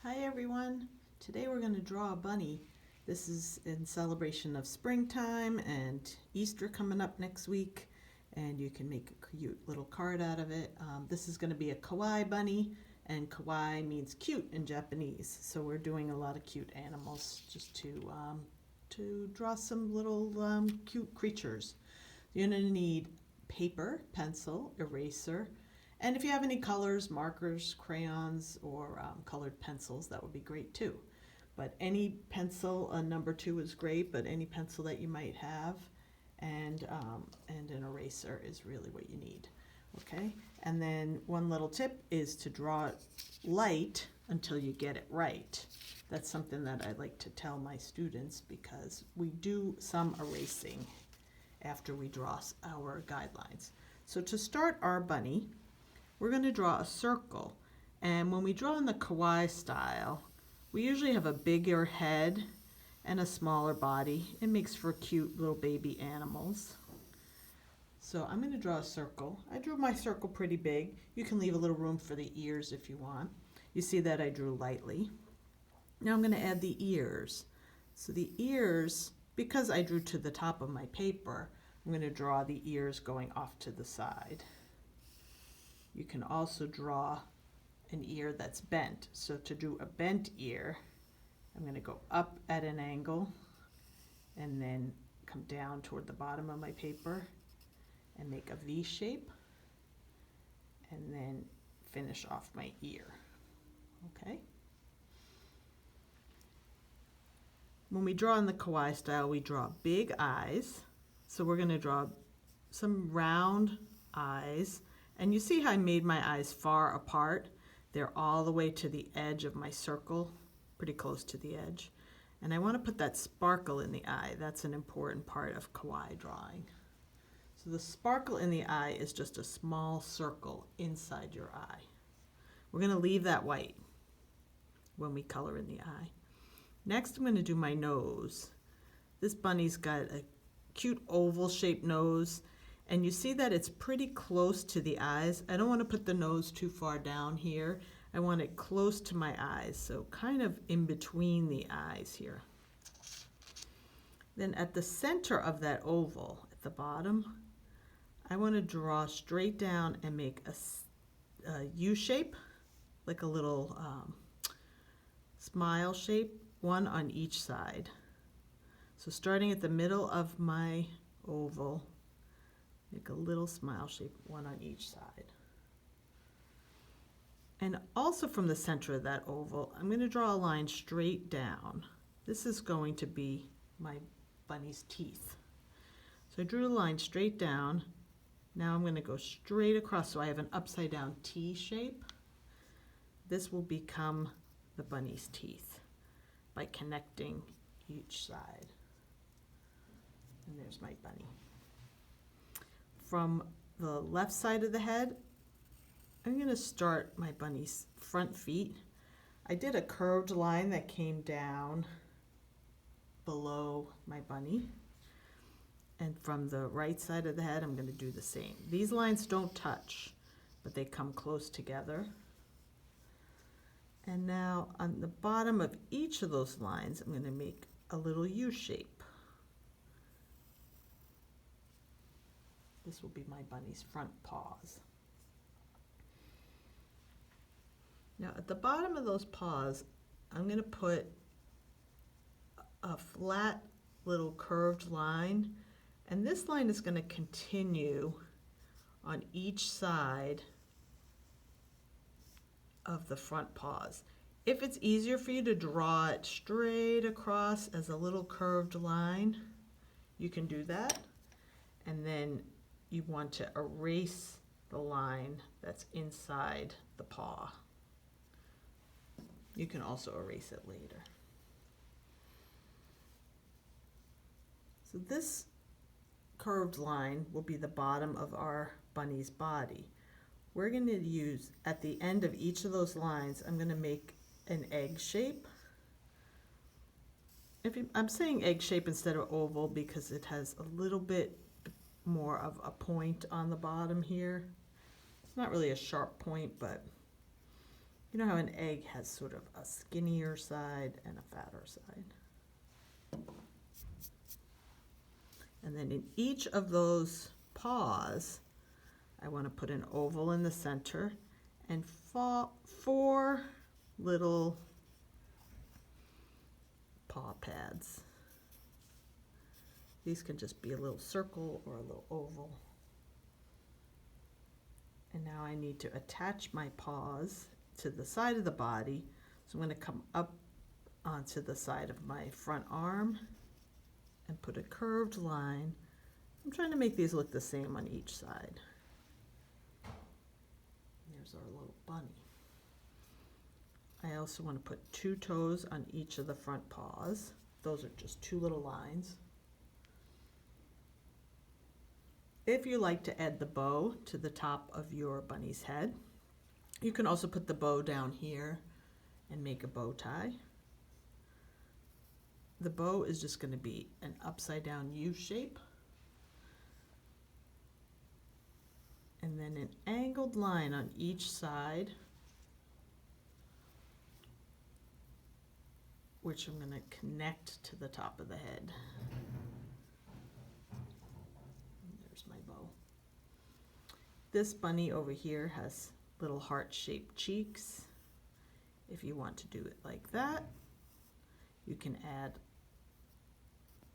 Hi everyone! Today we're going to draw a bunny. This is in celebration of springtime and Easter coming up next week, and you can make a cute little card out of it. This is going to be a kawaii bunny, and kawaii means cute in Japanese. So we're doing a lot of cute animals just to draw some little cute creatures. You're going to need paper, pencil, eraser, and if you have any colors, markers, crayons, or colored pencils, that would be great too. But any pencil, a number 2 is great, but any pencil that you might have, and an eraser is really what you need. Okay, and then one little tip is to draw it light until you get it right. That's something that I like to tell my students because we do some erasing after we draw our guidelines. So to start our bunny, we're going to draw a circle, and when we draw in the kawaii style, we usually have a bigger head and a smaller body. It makes for cute little baby animals. So I'm going to draw a circle. I drew my circle pretty big. You can leave a little room for the ears if you want. You see that I drew lightly. Now I'm going to add the ears. So the ears, because I drew to the top of my paper, I'm going to draw the ears going off to the side. You can also draw an ear that's bent. So to do a bent ear, I'm going to go up at an angle and then come down toward the bottom of my paper and make a V shape and then finish off my ear. Okay? When we draw in the kawaii style, we draw big eyes. So we're going to draw some round eyes. And you see how I made my eyes far apart? They're all the way to the edge of my circle, pretty close to the edge. And I want to put that sparkle in the eye. That's an important part of kawaii drawing. So the sparkle in the eye is just a small circle inside your eye. We're going to leave that white when we color in the eye. Next, I'm going to do my nose. This bunny's got a cute oval-shaped nose. And you see that it's pretty close to the eyes. I don't want to put the nose too far down here. I want it close to my eyes, so kind of in between the eyes here. Then at the center of that oval, at the bottom, I want to draw straight down and make a U shape, like a little smile shape, one on each side. So starting at the middle of my oval, make a little smile shape, one on each side. And also from the center of that oval, I'm going to draw a line straight down. This is going to be my bunny's teeth. So I drew a line straight down. Now I'm going to go straight across so I have an upside down T shape. This will become the bunny's teeth by connecting each side. And there's my bunny. From the left side of the head, I'm going to start my bunny's front feet. I did a curved line that came down below my bunny. And from the right side of the head, I'm going to do the same. These lines don't touch, but they come close together. And now on the bottom of each of those lines, I'm going to make a little U shape. This will be my bunny's front paws. Now at the bottom of those paws, I'm going to put a flat little curved line, and this line is going to continue on each side of the front paws. If it's easier for you to draw it straight across as a little curved line, you can do that. And then you want to erase the line that's inside the paw. You can also erase it later. So this curved line will be the bottom of our bunny's body. We're going to use, at the end of each of those lines, I'm going to make an egg shape. I'm saying egg shape instead of oval because it has a little bit more of a point on the bottom here. It's not really a sharp point, but You know how an egg has sort of a skinnier side and a fatter side. And then in each of those paws, I want to put an oval in the center and four little paw pads. These can just be a little circle or a little oval. And now I need to attach my paws to the side of the body. So I'm going to come up onto the side of my front arm and put a curved line. I'm trying to make these look the same on each side. There's our little bunny. I also want to put 2 toes on each of the front paws. Those are just 2 little lines. If you like to add the bow to the top of your bunny's head, you can also put the bow down here and make a bow tie. The bow is just going to be an upside down U shape. And then an angled line on each side, which I'm going to connect to the top of the head. There's my bow. This bunny over here has little heart-shaped cheeks. If you want to do it like that, you can add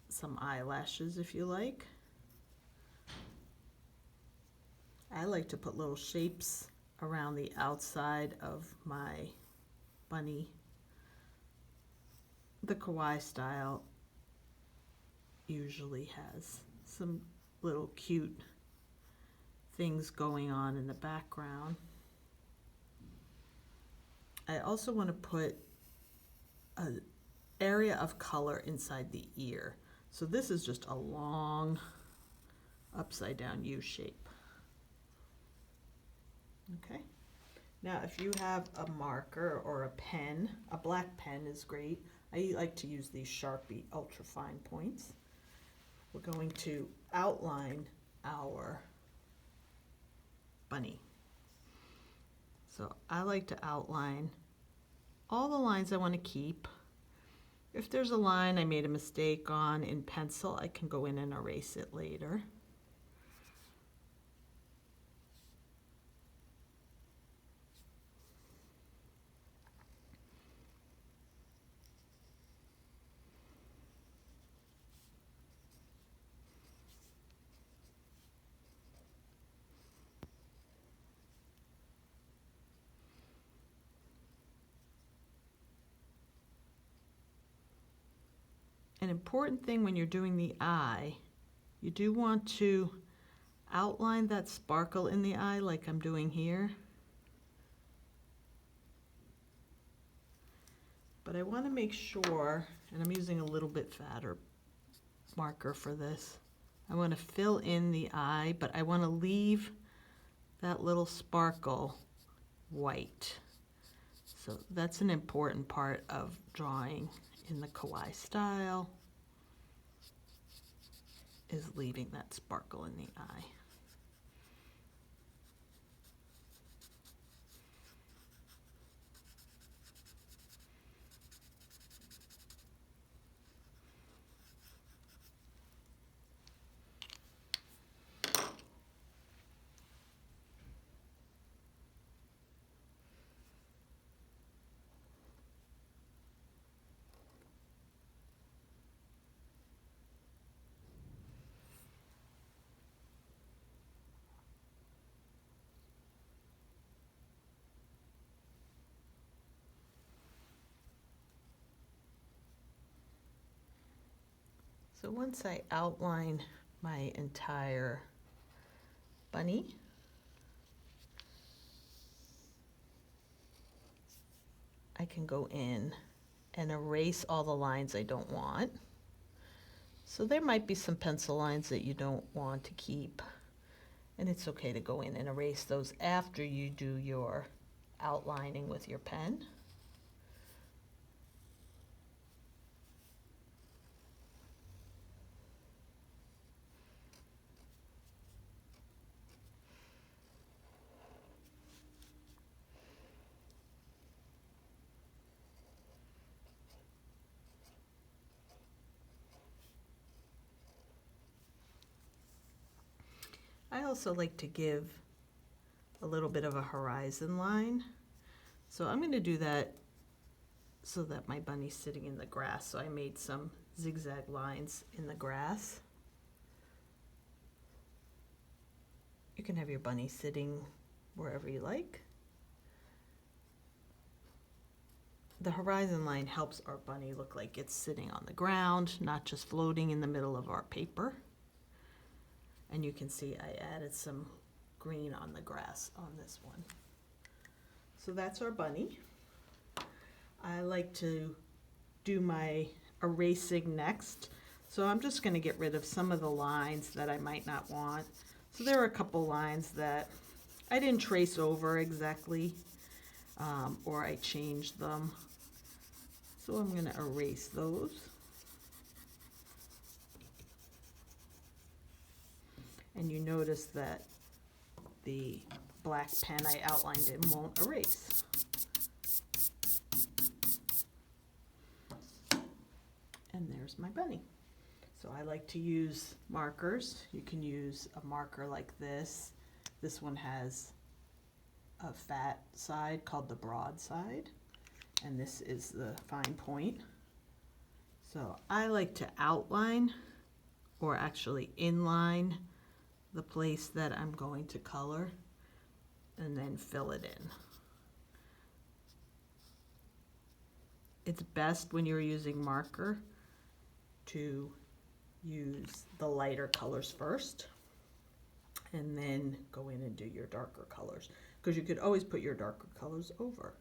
some eyelashes if you like. I like to put little shapes around the outside of my bunny. The kawaii style usually has some little cute things going on in the background. I also want to put an area of color inside the ear. So this is just a long upside down U shape. Okay. Now if you have a marker or a pen, a black pen is great. I like to use these Sharpie ultra fine points. We're going to outline our bunny. So I like to outline all the lines I want to keep. If there's a line I made a mistake on in pencil, I can go in and erase it later. An important thing when you're doing the eye, you do want to outline that sparkle in the eye like I'm doing here. But I want to make sure, and I'm using a little bit fatter marker for this, I want to fill in the eye, but I want to leave that little sparkle white. So that's an important part of drawing in the kawaii style, is leaving that sparkle in the eye. So once I outline my entire bunny, I can go in and erase all the lines I don't want. So there might be some pencil lines that you don't want to keep, and it's okay to go in and erase those after you do your outlining with your pen. also like to give a little bit of a horizon line. So I'm going to do that so that my bunny's sitting in the grass. So I made some zigzag lines in the grass. You can have your bunny sitting wherever you like. The horizon line helps our bunny look like it's sitting on the ground, not just floating in the middle of our paper. And you can see I added some green on the grass on this one. So that's our bunny. I like to do my erasing next. So I'm just going to get rid of some of the lines that I might not want. So there are a couple lines that I didn't trace over exactly, or I changed them. So I'm going to erase those. And you notice that the black pen I outlined in won't erase. And there's my bunny. So I like to use markers. You can use a marker like this. This one has a fat side called the broad side, and this is the fine point. So I like to outline, or actually inline, the place that I'm going to color and then fill it in. It's best when you're using marker to use the lighter colors first and then go in and do your darker colors, because you could always put your darker colors over.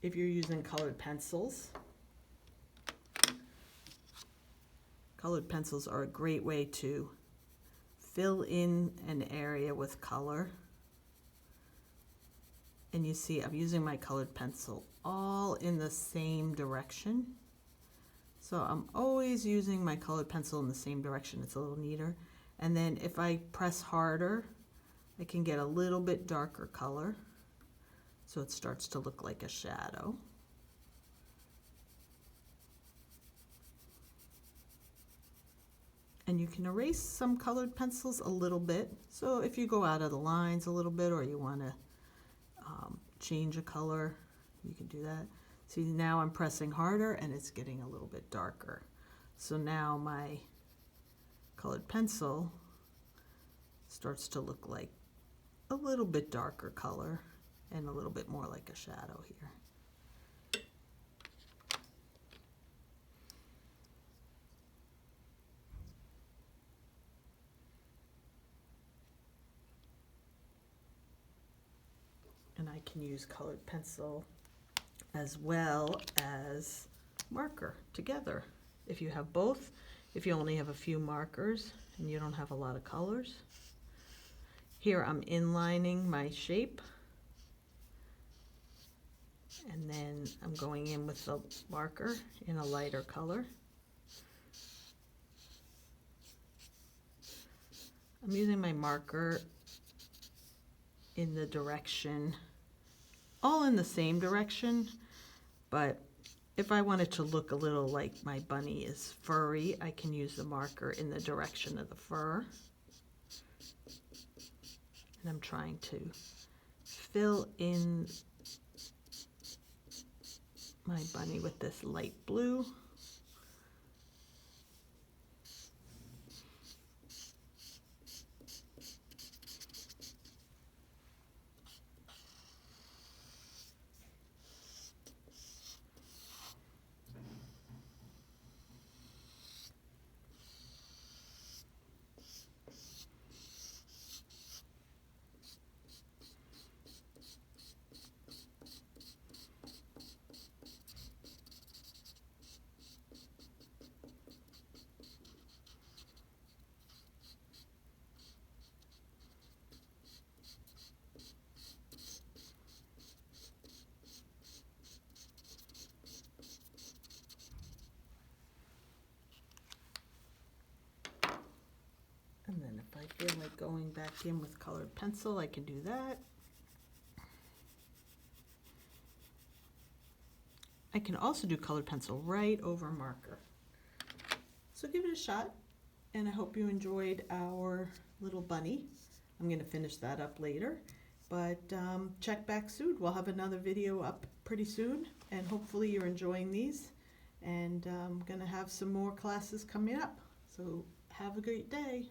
If you're using colored pencils are a great way to fill in an area with color. And you see I'm using my colored pencil all in the same direction. So I'm always using my colored pencil in the same direction. It's a little neater. And then if I press harder, I can get a little bit darker color. So it starts to look like a shadow. And you can erase some colored pencils a little bit. So if you go out of the lines a little bit, or you want to change a color, you can do that. See, now I'm pressing harder and it's getting a little bit darker. So now my colored pencil starts to look like a little bit darker color and a little bit more like a shadow here. And I can use colored pencil as well as marker together. If you have both, if you only have a few markers and you don't have a lot of colors. Here I'm inlining my shape, and then I'm going in with the marker in a lighter color. I'm using my marker in the direction, all in the same direction, but if I wanted to look a little like my bunny is furry, I can use the marker in the direction of the fur. And I'm trying to fill in my bunny with this light blue. And then if I feel like going back in with colored pencil, I can do that. I can also do colored pencil right over marker. So give it a shot. and I hope you enjoyed our little bunny. I'm going to finish that up later, but check back soon. We'll have another video up pretty soon, and hopefully you're enjoying these, and I'm going to have some more classes coming up. So have a great day.